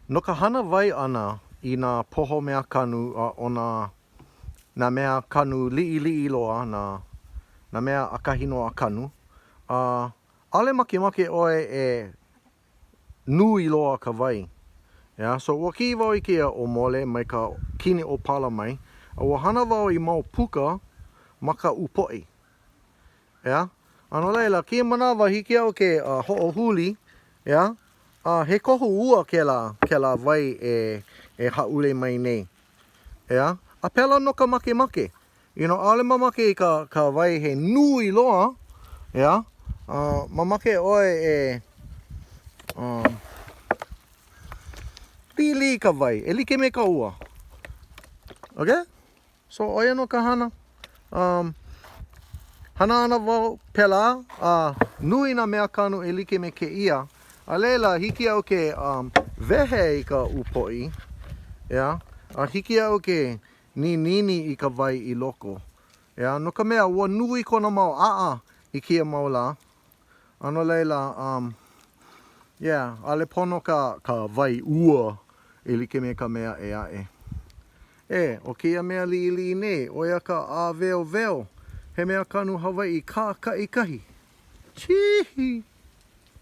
No ka hana vai ana I nā poho mea kanu o nā mea kanu li'i loa, nā mea akahino a kanu. Ale makemake oe e nui loa ka vai. Yeah, so ua ki wau I kia o mole mai ka kini o pala mai. Ua hana wau I mau puka ma ka upoi. Yeah? Ano leila, kia manawa hiki au ke ho'ohuli, yeah? He kohu ua ke la vai e haule mai nei. Yeah? A pela no ka make. You know, ale mamake I ka vai he nui loa. Yeah? Mamake oe pili ka vai, e like me ka ua. Okay? So, oia no ka hana. Hana ana wau pela, nui na mea kanu e like me ke ia. A leila, hiki au ke wehe I ka upoi. Yeah? Hiki au ke nini I ka vai I loko. Yeah? No ka mea, ua nui kona mau I kia mau la. Ano leila, yeah, ale pono ka vai ua e like me ka mea e ae. O kia mea li ne, oia ka a veo. He mea kanu Hawaii ka ikahi. Chihi!